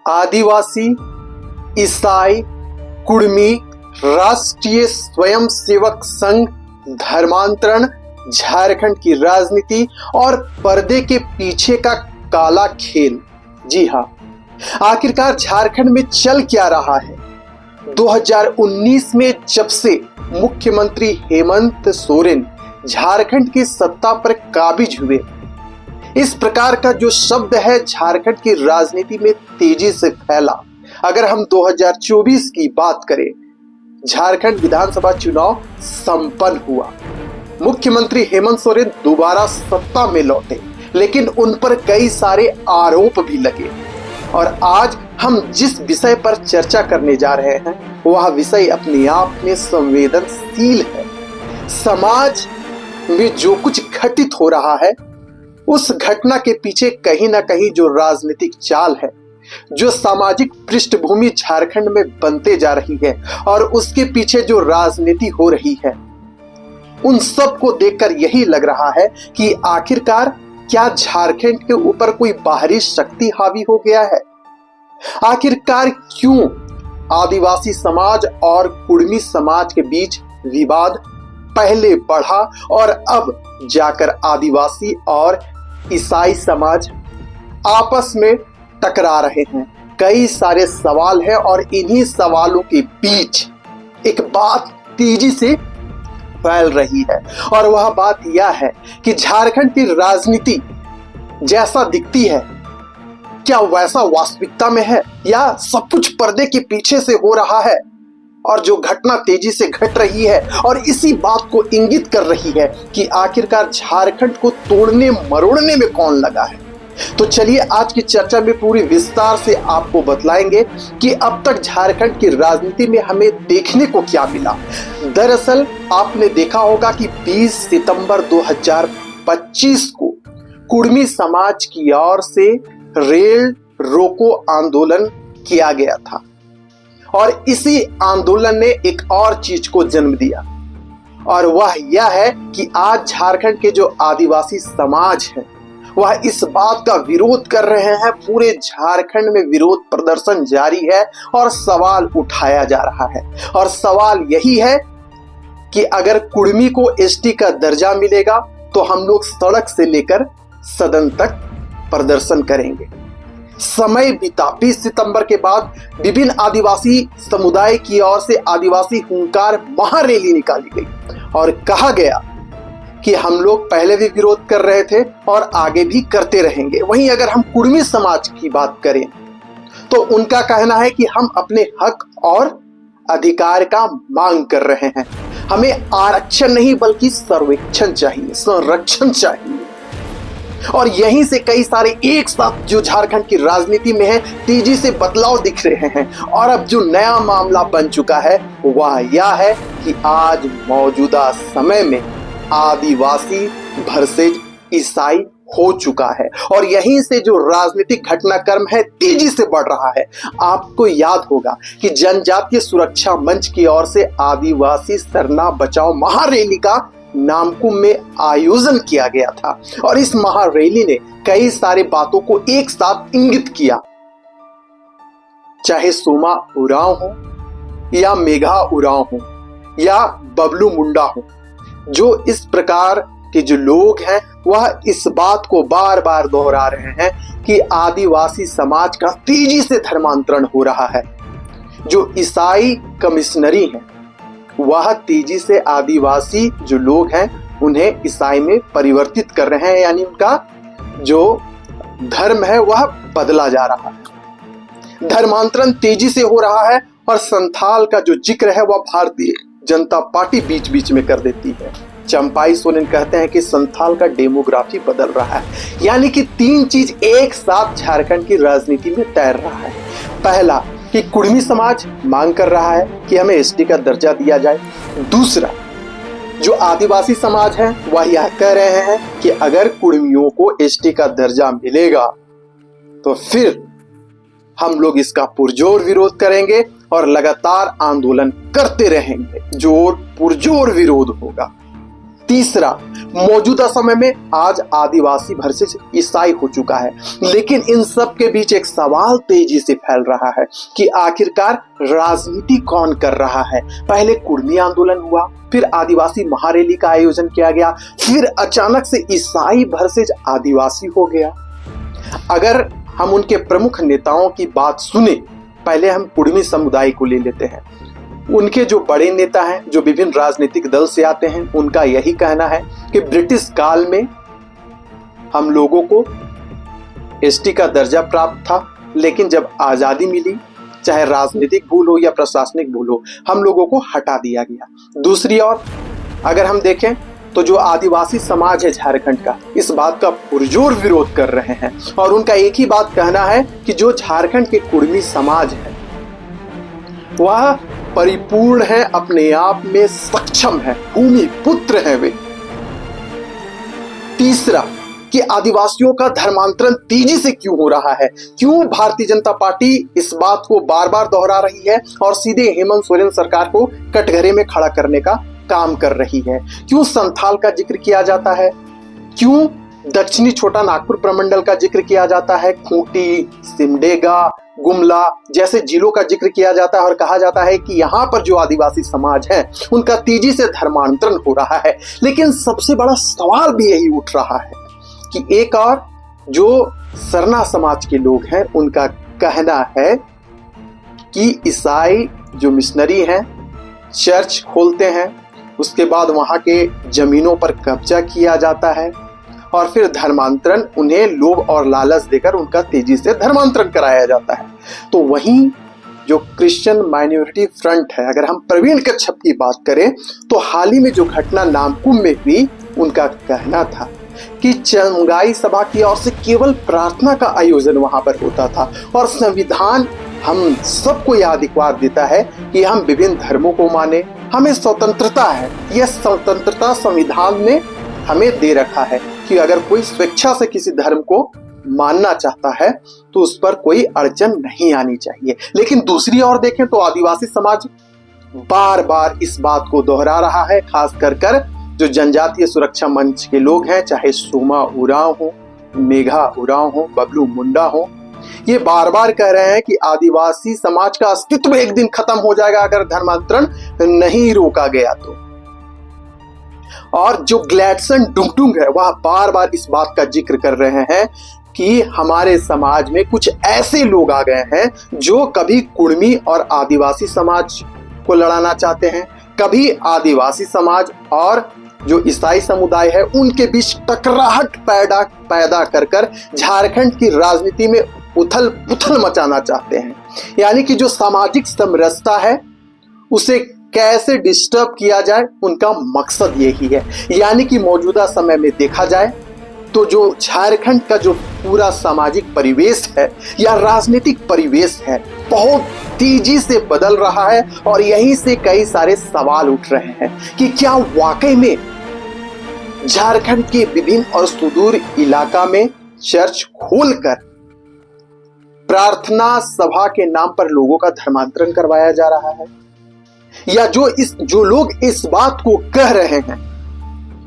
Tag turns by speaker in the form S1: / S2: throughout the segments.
S1: आदिवासी, ईसाई, कुड़मी, राष्ट्रीय स्वयंसेवक संघ, धर्मांतरण, झारखंड की राजनीति और पर्दे के पीछे का काला खेल। जी हां, आखिरकार झारखंड में चल क्या रहा है? 2019 में जब से मुख्यमंत्री हेमंत सोरेन झारखंड की सत्ता पर काबिज हुए, इस प्रकार का जो शब्द है झारखंड की राजनीति में तेजी से फैला। अगर हम 2024 की बात करें, झारखंड विधानसभा चुनाव संपन्न हुआ, मुख्यमंत्री हेमंत सोरेन दोबारा सत्ता में लौटे, लेकिन उन पर कई सारे आरोप भी लगे। और आज हम जिस विषय पर चर्चा करने जा रहे हैं वह विषय अपने आप में संवेदनशील है। समाज में जो कुछ घटित हो रहा है, उस घटना के पीछे कहीं ना कहीं जो राजनीतिक चाल है, जो सामाजिक पृष्ठभूमि झारखंड में बनते जा रही है और उसके पीछे जो राजनीति हो रही है, उन सब को देखकर यही लग रहा है कि आखिरकार क्या झारखंड के ऊपर कोई बाहरी शक्ति हावी हो गया है? आखिरकार क्यों आदिवासी समाज और कुड़मी समाज के बीच विवाद पहले बढ़ा और अब जाकर आदिवासी और ईसाई समाज आपस में टकरा रहे हैं? कई सारे सवाल हैं और इन्हीं सवालों के बीच एक बात तेजी से फैल रही है और वह बात यह है कि झारखंड की राजनीति जैसा दिखती है, क्या वैसा वास्तविकता में है या सब कुछ पर्दे के पीछे से हो रहा है? और जो घटना तेजी से घट रही है और इसी बात को इंगित कर रही है कि आखिरकार झारखंड को तोड़ने मरोड़ने में कौन लगा है। तो चलिए आज की चर्चा में पूरी विस्तार से आपको बतलाएंगे कि अब तक झारखंड की राजनीति में हमें देखने को क्या मिला। दरअसल आपने देखा होगा कि 20 सितंबर 2025 को कुड़मी समाज की ओर से रेल रोको आंदोलन किया गया था और इसी आंदोलन ने एक और चीज को जन्म दिया और वह यह है कि आज झारखंड के जो आदिवासी समाज है वह इस बात का विरोध कर रहे हैं। पूरे झारखंड में विरोध प्रदर्शन जारी है और सवाल उठाया जा रहा है और सवाल यही है कि अगर कुड़मी को एसटी का दर्जा मिलेगा तो हम लोग सड़क से लेकर सदन तक प्रदर्शन करेंगे। समय बीता, 20 सितंबर के बाद विभिन्न आदिवासी समुदाय की ओर से आदिवासी हुंकार महारैली निकाली गई और कहा गया कि हम लोग पहले भी विरोध कर रहे थे और आगे भी करते रहेंगे। वहीं अगर हम कुड़मी समाज की बात करें तो उनका कहना है कि हम अपने हक और अधिकार का मांग कर रहे हैं। हमें आरक्षण नहीं बल्कि सर्वेक्षण चाहिए, संरक्षण चाहिए। और यहीं से कई सारे एक साथ जो झारखंड की राजनीति में है तेजी से बदलाव दिख रहे हैं और अब जो नया मामला बन चुका है वह यह है कि आज मौजूदा समय में आदिवासी वर्सेस ईसाई हो चुका है और यहीं से जो राजनीतिक घटनाक्रम है तेजी से बढ़ रहा है। आपको याद होगा कि जनजातीय सुरक्षा मंच की ओर से आदिवासी सरना बचाओ महारैली का नामकुम में आयोजन किया गया था और इस महारैली ने कई सारी बातों को एक साथ इंगित किया। चाहे सोमा उरांव हो या मेघा उरांव हो या बबलू मुंडा हो, जो इस प्रकार के जो लोग हैं वह इस बात को बार बार दोहरा रहे हैं कि आदिवासी समाज का तेजी से धर्मांतरण हो रहा है। जो ईसाई कमिश्नरी है वह तेजी से आदिवासी जो लोग हैं उन्हें ईसाई में परिवर्तित कर रहे हैं, यानी उनका जो धर्म है वह बदला जा रहा है। धर्मांतरण तेजी से हो रहा है और संथाल का जो जिक्र है वह भारतीय जनता पार्टी बीच बीच में कर देती है। चंपाई सोरेन कहते हैं कि संथाल का डेमोग्राफी बदल रहा है, यानी कि तीन चीज एक साथ झारखंड की राजनीति में तैर रहा है। पहला कि कुड़मी समाज मांग कर रहा है कि हमें एसटी का दर्जा दिया जाए। दूसरा, जो आदिवासी समाज है वह यह कह रहे हैं कि अगर कुड़मियों को एसटी का दर्जा मिलेगा तो फिर हम लोग इसका पुरजोर विरोध करेंगे और लगातार आंदोलन करते रहेंगे, जोर पुरजोर विरोध होगा। तीसरा, मौजूदा समय में आज आदिवासी वर्सेस ईसाई हो चुका है, लेकिन इन सब के बीच एक सवाल तेजी से फैल रहा है कि आखिरकार राजनीति कौन कर रहा है। पहले कुर्मी आंदोलन हुआ, फिर आदिवासी महारैली का आयोजन किया गया, फिर अचानक से ईसाई वर्सेस आदिवासी हो गया। अगर हम उनके प्रमुख नेताओं की बात सुने, पहले हम कुर्मी समुदाय को ले लेते हैं। उनके जो बड़े नेता हैं, जो विभिन्न राजनीतिक दल से आते हैं, उनका यही कहना है कि ब्रिटिश काल में हम लोगों को एसटी का दर्जा प्राप्त था, लेकिन जब आजादी मिली, चाहे राजनीतिक भूल हो या प्रशासनिक भूल हो, हम लोगों को हटा दिया गया। दूसरी ओर अगर हम देखें तो जो आदिवासी समाज है झारखंड का, इस बात का पुरजोर विरोध कर रहे हैं और उनका एक ही बात कहना है कि जो झारखंड के कुर्मी समाज है वह परिपूर्ण है, अपने आप में सक्षम है, भूमि पुत्र है वे। तीसरा, कि आदिवासियों का धर्मांतरण तेजी से क्यों हो रहा है, क्यों भारतीय जनता पार्टी इस बात को बार बार दोहरा रही है और सीधे हेमंत सोरेन सरकार को कटघरे में खड़ा करने का काम कर रही है। क्यों संथाल का जिक्र किया जाता है, क्यों दक्षिणी छोटा नागपुर प्रमंडल का जिक्र किया जाता है, खूंटी, सिमडेगा, गुमला जैसे जिलों का जिक्र किया जाता है और कहा जाता है कि यहाँ पर जो आदिवासी समाज है उनका तेजी से धर्मांतरण हो रहा है। लेकिन सबसे बड़ा सवाल भी यही उठ रहा है कि एक और जो सरना समाज के लोग हैं उनका कहना है कि ईसाई जो मिशनरी हैं चर्च खोलते हैं, उसके बाद वहाँ के जमीनों पर कब्जा किया जाता है और फिर धर्मांतरण, उन्हें लोभ और लालच देकर उनका तेजी से धर्मांतरण कराया जाता है। तो वहीं जो क्रिश्चियन माइनॉरिटी फ्रंट है, अगर हम प्रवीण कच्छप की बात करें तो हाल ही में जो घटना नामकुम में हुई, उनका कहना था कि चंगाई सभा की ओर से केवल प्रार्थना का आयोजन वहां पर होता था और संविधान हम सबको यह अधिकार देता है कि हम विभिन्न धर्मों को माने, हमें स्वतंत्रता है। यह स्वतंत्रता संविधान ने हमें दे रखा है कि अगर कोई स्वेच्छा से किसी धर्म को मानना चाहता है तो उस पर कोई अड़चन नहीं आनी चाहिए। लेकिन दूसरी ओर देखें तो आदिवासी समाज बार बार इस बात को दोहरा रहा है, खास कर जो जनजातीय सुरक्षा मंच के लोग हैं, चाहे सोमा उरांव हो, मेघा उरांव हो, बबलू मुंडा हो, ये बार बार कह रहे हैं कि आदिवासी समाज का अस्तित्व एक दिन खत्म हो जाएगा अगर धर्मांतरण नहीं रोका गया तो। और जो ग्लैडसन डुंगडुंग है वह बार बार इस बात का जिक्र कर रहे हैं कि हमारे समाज में कुछ ऐसे लोग आ गए हैं जो कभी कुर्मी और आदिवासी समाज को लड़ाना चाहते हैं, कभी आदिवासी समाज और जो ईसाई समुदाय है उनके बीच टकराहट पैदा कर झारखंड की राजनीति में उथल पुथल मचाना चाहते हैं। यानी कि जो सामाजिक समरसता है उसे कैसे डिस्टर्ब किया जाए, उनका मकसद यही है। यानी कि मौजूदा समय में देखा जाए तो जो झारखंड का जो पूरा सामाजिक परिवेश है या राजनीतिक परिवेश है बहुत तेजी से बदल रहा है और यहीं से कई सारे सवाल उठ रहे हैं कि क्या वाकई में झारखंड के विभिन्न और सुदूर इलाका में चर्च खोलकर प्रार्थना सभा के नाम पर लोगों का धर्मांतरण करवाया जा रहा है, या जो लोग इस बात को कह रहे हैं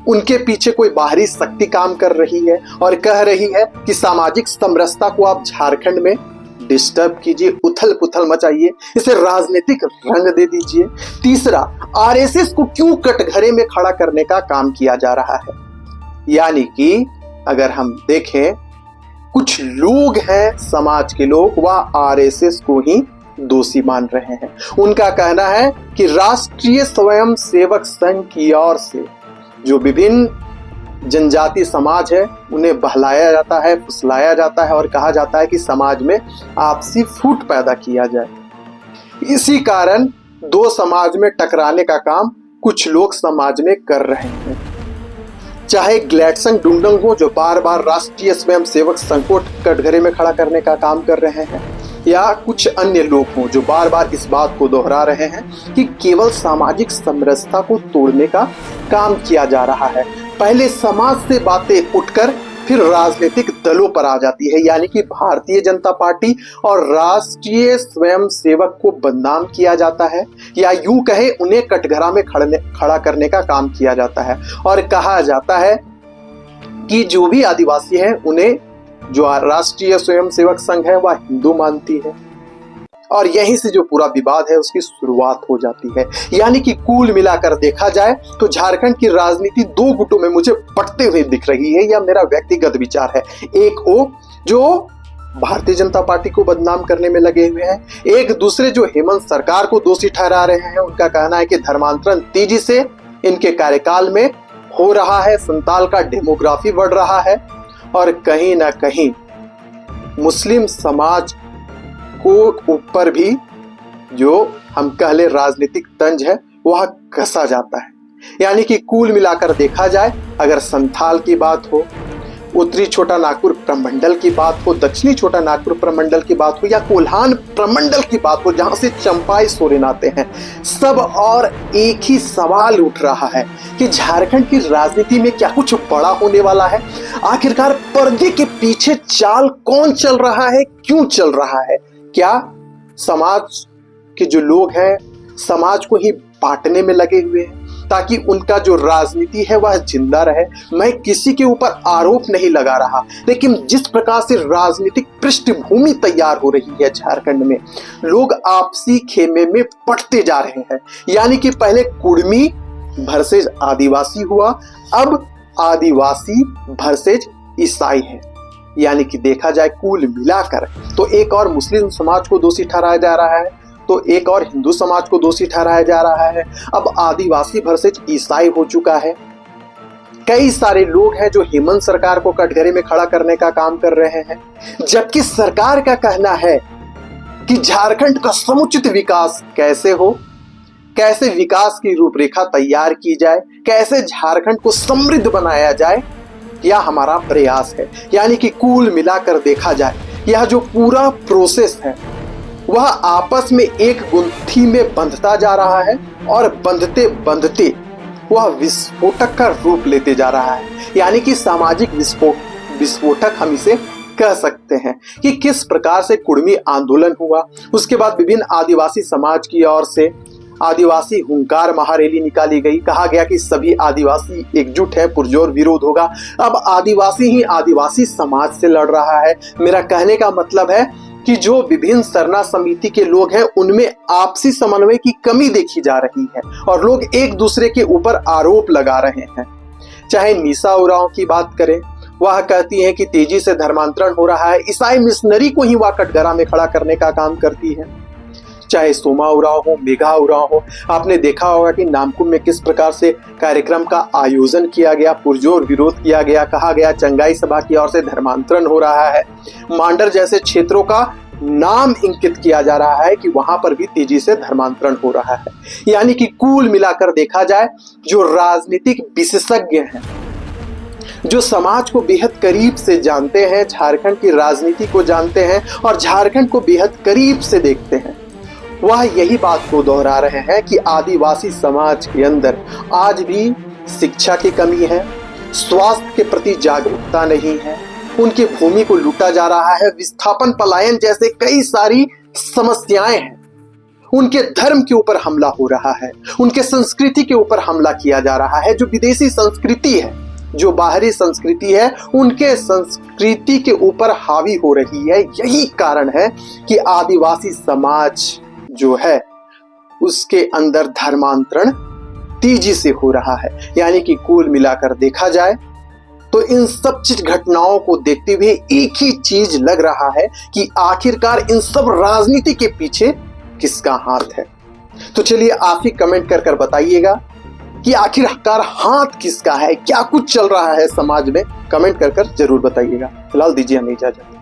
S1: उनके पीछे कोई बाहरी शक्ति काम कर रही है और कह रही है कि सामाजिक समरसता को आप झारखंड में डिस्टर्ब कीजिए, उथल पुथल मचाइए, इसे राजनीतिक रंग दे दीजिए। तीसरा, आरएसएस को क्यों कटघरे में खड़ा करने का काम किया जा रहा है। यानी कि अगर हम देखें कुछ लोग हैं समाज के लोग, वह आरएसएस को ही दोषी मान रहे हैं। उनका कहना है कि राष्ट्रीय स्वयं सेवक संघ की ओर से जो विभिन्न जनजाति समाज है उन्हें बहलाया जाता है, फुसलाया जाता है और कहा जाता है कि समाज में आपसी फूट पैदा किया जाए। इसी कारण दो समाज में टकराने का काम कुछ लोग समाज में कर रहे हैं। चाहे ग्लैडसन डुंगडुंग हो जो बार बार राष्ट्रीय स्वयं सेवक संघ को कटघरे में खड़ा करने का काम कर रहे हैं, या कुछ अन्य लोग हों जो बार बार इस बात को दोहरा रहे हैं कि केवल सामाजिक समरसता को तोड़ने का काम किया जा रहा है। पहले समाज से बातें उठकर फिर राजनीतिक दलों पर आ जाती है, यानी कि भारतीय जनता पार्टी और राष्ट्रीय स्वयंसेवक को बदनाम किया जाता है, या यूं कहे उन्हें कटघरा में खड़ा करने का काम किया जाता है और कहा जाता है कि जो भी आदिवासी हैं उन्हें जो राष्ट्रीय स्वयंसेवक संघ है वह हिंदू मानती है, और यहीं से जो पूरा विवाद है उसकी शुरुआत हो जाती है। यानी कि कुल मिलाकर देखा जाए तो झारखंड की राजनीति दो गुटों में मुझे बंटते हुए दिख रही है, यह मेरा व्यक्तिगत विचार है। एक वो जो भारतीय जनता पार्टी को बदनाम करने में लगे हुए हैं, एक दूसरे जो हेमंत सरकार को दोषी ठहरा रहे हैं। उनका कहना है कि धर्मांतरण तेजी से इनके कार्यकाल में हो रहा है, संताल का डेमोग्राफी बढ़ रहा है, और कहीं ना कहीं मुस्लिम समाज को ऊपर भी जो हम कह ले राजनीतिक तंज है वह कसा जाता है। यानी कि कुल मिलाकर देखा जाए, अगर संथाल की बात हो, उत्तरी छोटा नागपुर प्रमंडल की बात हो, दक्षिणी छोटा नागपुर प्रमंडल की बात हो, या कोल्हान प्रमंडल की बात हो जहां से चंपाई सोरेन आते हैं, सब और एक ही सवाल उठ रहा है कि झारखंड की राजनीति में क्या कुछ बड़ा होने वाला है? आखिरकार पर्दे के पीछे चाल कौन चल रहा है, क्यों चल रहा है? क्या समाज के जो लोग हैं समाज को ही बांटने में लगे हुए हैं ताकि उनका जो राजनीति है वह जिंदा रहे? मैं किसी के ऊपर आरोप नहीं लगा रहा, लेकिन जिस प्रकार से राजनीतिक पृष्ठभूमि तैयार हो रही है झारखंड में, लोग आपसी खेमे में पटते जा रहे हैं। यानी कि पहले कुर्मी वर्सेस आदिवासी हुआ, अब आदिवासी वर्सेस ईसाई है। यानी कि देखा जाए कुल मिलाकर तो एक और मुस्लिम समाज को दोषी ठहराया जा रहा है, तो एक और हिंदू समाज को दोषी ठहराया जा रहा है। अब आदिवासी वर्सेस ईसाई हो चुका है। कई सारे लोग हैं जो हेमंत सरकार को कटघरे में खड़ा करने का काम कर रहे हैं, जबकि सरकार का कहना है कि झारखंड का समुचित विकास कैसे हो, कैसे विकास की रूपरेखा तैयार की जाए, कैसे झारखंड को समृद्ध बनाया जाए, यह हमारा प्रयास है। यानी कि कुल मिलाकर देखा जाए यह जो पूरा प्रोसेस है वह आपस में एक गुंथी में बंधता जा रहा है, और बंधते बंधते वह विस्फोटक का रूप लेते जा रहा है। यानी कि सामाजिक विस्फोटक हम इसे कह सकते हैं कि किस प्रकार से कुर्मी आंदोलन हुआ, उसके बाद विभिन्न आदिवासी समाज की ओर से आदिवासी हुंकार महारैली निकाली गई, कहा गया कि सभी आदिवासी एकजुट है, पुरजोर विरोध होगा। अब आदिवासी ही आदिवासी समाज से लड़ रहा है। मेरा कहने का मतलब है कि जो विभिन्न सरना समिति के लोग हैं उनमें आपसी समन्वय की कमी देखी जा रही है, और लोग एक दूसरे के ऊपर आरोप लगा रहे हैं। चाहे निशा उरांव की बात करें, वह कहती हैं कि तेजी से धर्मांतरण हो रहा है, ईसाई मिशनरी को ही वह कटघरा में खड़ा करने का काम करती है। चाहे सोमा उरांव हो, मेघा उरांव हो, आपने देखा होगा कि नामकुम में किस प्रकार से कार्यक्रम का आयोजन किया गया, पुरजोर विरोध किया गया, कहा गया चंगाई सभा की ओर से धर्मांतरण हो रहा है। मांडर जैसे क्षेत्रों का नाम इंकित किया जा रहा है कि वहां पर भी तेजी से धर्मांतरण हो रहा है। यानी कि कुल मिलाकर देखा जाए, जो राजनीतिक विशेषज्ञ हैं, जो समाज को बेहद करीब से जानते हैं, झारखंड की राजनीति को जानते हैं और झारखंड को बेहद करीब से देखते हैं, वह यही बात को दोहरा रहे हैं कि आदिवासी समाज के अंदर आज भी शिक्षा की कमी है, स्वास्थ्य के प्रति जागरूकता नहीं है, उनकी भूमि को लूटा जा रहा है, विस्थापन पलायन जैसे कई सारी समस्याएं हैं, उनके धर्म के ऊपर हमला हो रहा है, उनके संस्कृति के ऊपर हमला किया जा रहा है। जो विदेशी संस्कृति है, जो बाहरी संस्कृति है, उनके संस्कृति के ऊपर हावी हो रही है। यही कारण है कि आदिवासी समाज जो है उसके अंदर धर्मांतरण तेजी से हो रहा है। यानी कि कुल मिलाकर देखा जाए तो इन सब चीज घटनाओं को देखते हुए एक ही चीज लग रहा है कि आखिरकार इन सब राजनीति के पीछे किसका हाथ है। तो चलिए आप ही कमेंट कर बताइएगा कि आखिरकार हाथ किसका है, क्या कुछ चल रहा है समाज में। कमेंट कर जरूर बताइएगा। फिलहाल दीजिए हमें इजाजत।